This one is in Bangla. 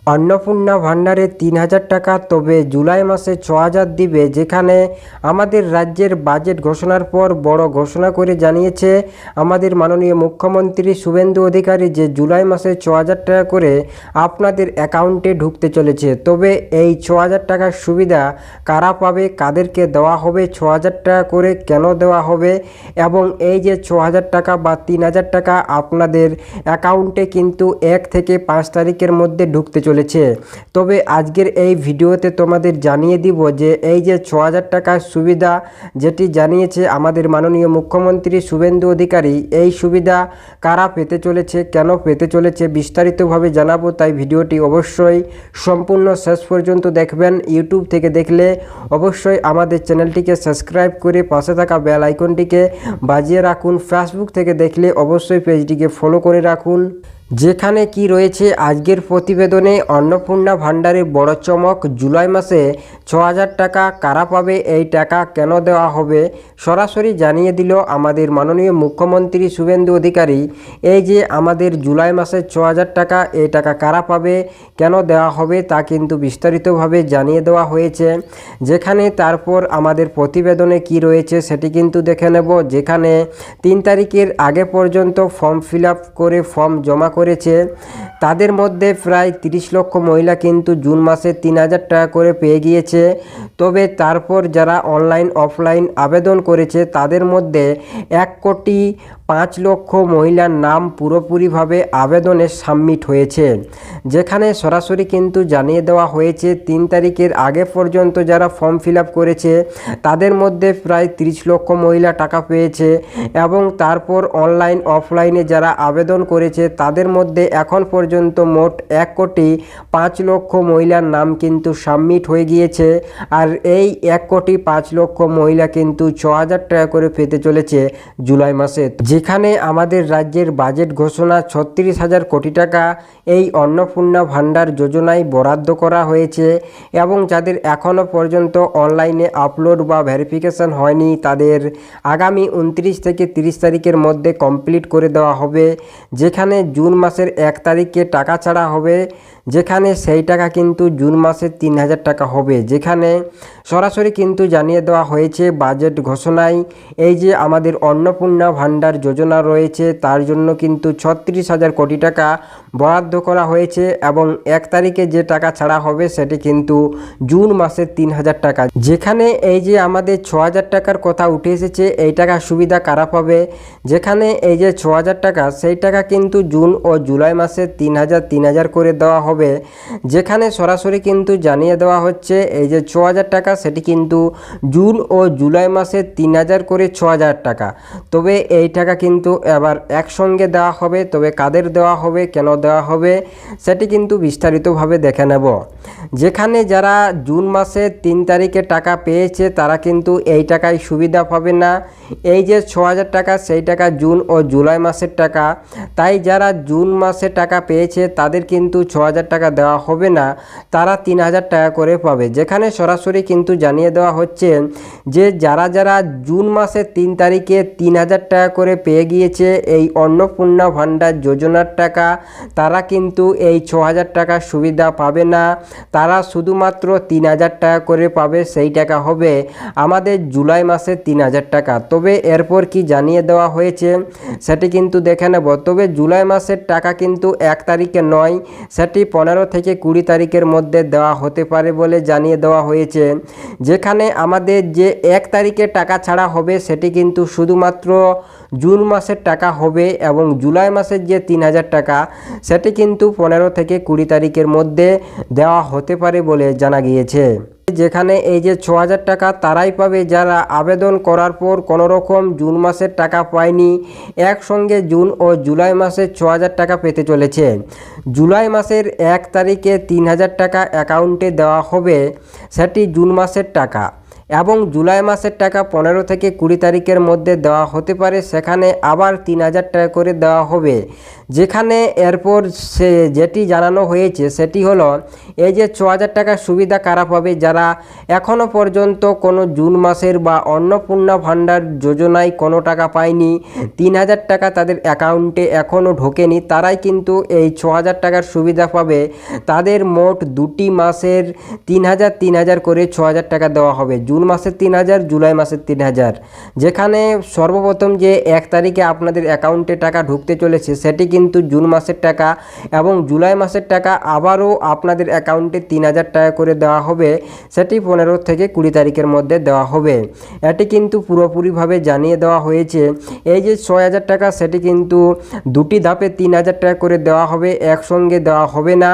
অন্নপূর্ণা ভান্ডারে ৩,০০০ টাকা, তবে জুলাই মাসে ৬,০০০ দিবে। যেখানে আমাদের রাজ্যের বাজেট ঘোষণার পর বড় ঘোষণা করে জানিয়েছে আমাদের মাননীয় মুখ্যমন্ত্রী শুভেন্দু অধিকারী যে জুলাই মাসে ৬,০০০ টাকা করে আপনাদের অ্যাকাউন্টে ঢুকতে চলেছে। তবে এই ৬,০০০ টাকার সুবিধা কারা পাবে, কাদেরকে দেওয়া হবে, ৬,০০০ টাকা করে কেন দেওয়া হবে, এবং এই যে ৬,০০০ টাকা বা ৩,০০০ টাকা আপনাদের অ্যাকাউন্টে কিন্তু ১ থেকে ৫ তারিখের মধ্যে ঢুকতে চলেছে। তবে আজকের এই ভিডিওতে তোমাদের জানিয়ে দিব যে এই যে ৬,০০০ টাকার সুবিধা যেটি জানিয়েছে আমাদের মাননীয় মুখ্যমন্ত্রী শুভেন্দু অধিকারী, এই সুবিধা কারা পেতে চলেছে, কেন পেতে চলেছে বিস্তারিতভাবে জানাবো। তাই ভিডিওটি অবশ্যই সম্পূর্ণ শেষ পর্যন্ত দেখবেন। ইউটিউব থেকে দেখলে অবশ্যই আমাদের চ্যানেলটিকে সাবস্ক্রাইব করে পাশে থাকা বেল আইকনটিকে বাজিয়ে রাখুন। ফেসবুক থেকে দেখলে অবশ্যই পেজটিকে ফলো করে রাখুন। যেখানে কি রয়েছে আজকের প্রতিবেদনে, অন্নপূর্ণা ভান্ডারে বড় চমক, জুলাই মাসে ৬,০০০ টাকা কারা পাবে, এই টাকা কেন দেওয়া হবে, সরাসরি জানিয়ে দিল আমাদের মাননীয় মুখ্যমন্ত্রী শুভেন্দু অধিকারী। এই যে আমাদের জুলাই মাসে ৬,০০০ টাকা, এই টাকা কারা পাবে, কেন দেওয়া হবে তা কিন্তু বিস্তারিতভাবে জানিয়ে দেওয়া হয়েছে। যেখানে তারপর আমাদের প্রতিবেদনে কি রয়েছে সেটি কিন্তু দেখে নেব। যেখানে ৩ তারিখের আগে পর্যন্ত ফর্ম ফিল আপ করে ফর্ম জমা করেছে, তাদের মধ্যে প্রায় ৩০ লক্ষ মহিলা কিন্তু জুন মাসে ৩,০০০ টাকা করে পেয়ে গিয়েছে। তবে তারপর যারা অনলাইন অফলাইন আবেদন করেছে তাদের মধ্যে ১,৫,০০,০০০ মহিলার নাম পুরোপুরিভাবে আবেদনে সাবমিট হয়েছে। যেখানে সরাসরি কিন্তু জানিয়ে দেওয়া হয়েছে ৩ তারিখের আগে পর্যন্ত যারা ফর্ম ফিল আপ করেছে তাদের মধ্যে প্রায় ৩০ লক্ষ মহিলা টাকা পেয়েছে, এবং তারপর অনলাইন অফলাইনে যারা আবেদন করেছে তাদের মধ্যে এখন পর্যন্ত মোট ১,৫,০০,০০০ মহিলার নাম কিন্তু সাবমিট হয়ে গিয়েছে। আর এই ১,৫,০০,০০০ মহিলা কিন্তু ৬,০০০ টাকা করে পেতে চলেছে জুলাই মাসে। যেখানে আমাদের রাজ্যের বাজেট ঘোষণা ৩৬,০০০ কোটি টাকা এই অন্নপূর্ণা ভান্ডার যোজনায় বরাদ্দ করা হয়েছে, এবং যাদের এখনও পর্যন্ত অনলাইনে আপলোড বা ভেরিফিকেশন হয়নি তাদের আগামী ২৯ থেকে ৩০ তারিখের মধ্যে কমপ্লিট করে দেওয়া হবে। যেখানে জুন মাসের ১ তারিখে টাকা ছাড়া হবে, যেখানে সেই টাকা কিন্তু জুন মাসে ৩,০০০ টাকা হবে। যেখানে সরাসরি কিন্তু জানিয়ে দেওয়া হয়েছে বাজেট ঘোষণায় এই যে আমাদের অন্নপূর্ণা ভান্ডার যোজনা রয়েছে তার জন্য কিন্তু ৩৬,০০০ কোটি টাকা বরাদ্দ করা হয়েছে, এবং ১ তারিখে যে টাকা ছাড়া হবে সেটি কিন্তু জুন মাসের ৩,০০০ টাকা। যেখানে এই যে আমাদের ৬,০০০ টাকার কথা উঠে এসেছে, এই টাকা সুবিধা কারা পাবে, যেখানে এই যে ৬,০০০ টাকা সেই টাকা কিন্তু জুন ও জুলাই মাসে ৩,০০০ করে দেওয়া হবে। যেখানে সরাসরি কিন্তু জানিয়ে দেওয়া হচ্ছে এই যে ৬,০০০ টাকা সেটি কিন্তু জুন ও জুলাই মাসে ৩,০০০ করে ৬,০০০ টাকা। তবে এই টাকা কিন্তু এবার একসঙ্গে দেওয়া হবে। তবে কাদের দেওয়া হবে, কেন দেওয়া হবে সেটি কিন্তু বিস্তারিতভাবে দেখে নেব। যেখানে যারা জুন মাসে ৩ তারিখে টাকা পেয়েছে তারা কিন্তু এই টাকায় সুবিধা পাবে না। এই যে ৬,০০০ টাকা সেই টাকা জুন ও জুলাই মাসের টাকা, তাই যারা জুন মাসে টাকা পেয়েছে তাদের কিন্তু ৬,০০০ টাকা দেওয়া হবে না, তারা ৩,০০০ টাকা করে পাবে। যেখানে সরাসরি কিন্তু জানিয়ে দেওয়া হচ্ছে যে যারা যারা জুন মাসের ৩ তারিখে ৩,০০০ টাকা করে পেয়ে গিয়েছে এই অন্নপূর্ণা ভান্ডার যোজনার টাকা, তারা কিন্তু এই ৬,০০০ টাকার সুবিধা পাবে না, তারা শুধুমাত্র ৩,০০০ টাকা করে পাবে। সেই টাকা হবে আমাদের জুলাই মাসে ৩,০০০ টাকা। তবে এরপর কি জানিয়ে দেওয়া হয়েছে সেটি কিন্তু দেখে নেব। তবে জুলাই মাসের টাকা কিন্তু ১ তারিখে নয়, সেটি ১৫ থেকে ২০ তারিখের মধ্যে দেওয়া হতে পারে বলে জানিয়ে দেওয়া হয়েছে। যেখানে আমাদের যে ১ তারিখে টাকা ছাড়া হবে সেটি কিন্তু শুধুমাত্র জুন মাসের টাকা হবে, এবং জুলাই মাসের যে ৩,০০০ টাকা সেটি কিন্তু ১৫ থেকে ২০ তারিখের মধ্যে দেওয়া হতে পারে বলে জানা গিয়েছে। যেখানে এই যে ৬,০০০ টাকা তারাই পাবে যারা আবেদন করার পর কোনো রকম জুন মাসের টাকা পায়নি, একসঙ্গে জুন ও জুলাই মাসের ৬,০০০ টাকা পেতে চলেছে। জুলাই মাসের ১ তারিখে ৩,০০০ টাকা অ্যাকাউন্টে দেওয়া হবে, সেটি জুন মাসের টাকা। এবং জুলাই মাসের টাকা 15 থেকে 20 তারিখের মধ্যে দেওয়া হতে পারে, সেখানে আবার 3000 টাকা করে দেওয়া হবে। যেখানে এরপর সে যেটি জানানো হয়েছে সেটি হলো এই যে 6000 টাকার সুবিধা কারা পাবে, যারা এখনও পর্যন্ত কোনো জুন মাসের বা অন্নপূর্ণা ভাণ্ডার যোজনায় কোনো টাকা পায়নি, 3000 টাকা তাদের অ্যাকাউন্টে এখনও ঢোকেনি, তারাই কিন্তু এই 6000 টাকার সুবিধা পাবে। তাদের মোট দুটি মাসের 3000 করে 6000 টাকা দেওয়া হবে, জুন মাসের 3000, জুলাই মাসের 3000। যেখানে সর্বপ্রথম যে 1 তারিখে আপনাদের অ্যাকাউন্টে টাকা ঢুকতে চলেছে সেটি কিন্তু জুন মাসের টাকা, এবং জুলাই মাসের টাকা আবারও আপনাদের অ্যাকাউন্টে 3000 টাকা করে দেওয়া হবে, সেটি 15 থেকে 20 তারিখের মধ্যে দেওয়া হবে। এটি কিন্তু পুরোপুরিভাবে জানিয়ে দেওয়া হয়েছে। এই যে 6000 টাকা সেটি কিন্তু দুটি ধাপে 3000 টাকা করে দেওয়া হবে, একসঙ্গে দেওয়া হবে না।